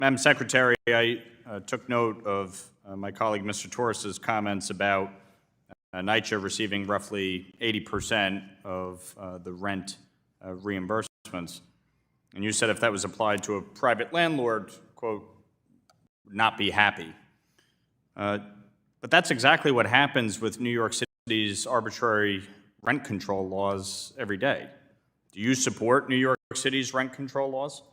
Madam Secretary, I took note of my colleague Mr. Torres's comments about NYCHA receiving roughly 80% of the rent reimbursements. And you said if that was applied to a private landlord, quote, would not be happy. But that's exactly what happens with New York City's arbitrary rent control laws every day. Do you support New York City's rent control laws?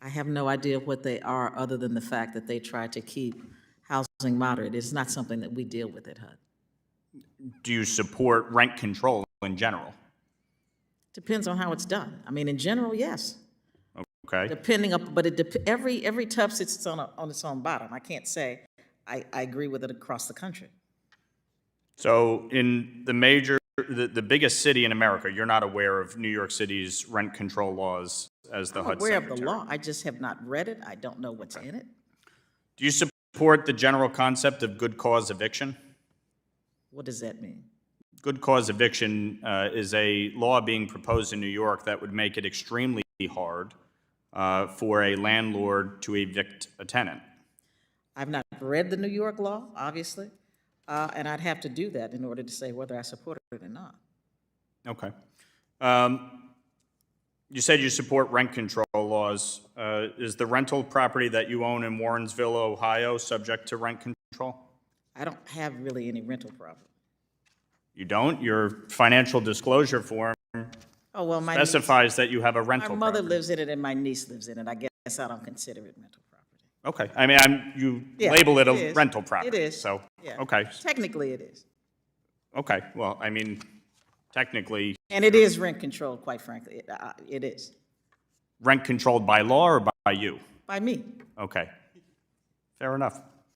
I have no idea what they are other than the fact that they try to keep housing moderate. It's not something that we deal with at HUD. Do you support rent control in general? Depends on how it's done. I mean, in general, yes. Okay. Depending on, but every tub sits on its own bottom. I can't say I agree with it across the country. So in the biggest city in America, you're not aware of New York City's rent control laws as the HUD Secretary. I'm aware Secretary? of the law. I just have not read it. I don't know what's in it. Do you support the general concept of good cause eviction? What does that mean? Good cause eviction is a law being proposed in New York that would make it extremely hard for a landlord to evict a tenant. I've not read the New York law, obviously, and I'd have to do that in order to say whether I support it or not. Okay. You said you support rent control laws. Is the rental property that you own in Warrensville, Ohio, subject to rent control? I don't have really any rental problem. You don't? Your financial disclosure form specifies that you have a rental My mother property. lives in it and my niece lives in it. I guess I don't consider it rental property. Okay. I mean, you label it a rental property. It is. So, yeah. okay. Technically, it is. Okay. Well, I mean, technically. And it is rent controlled, quite frankly. It is. Rent controlled by law or by you? By me. Okay. Fair enough.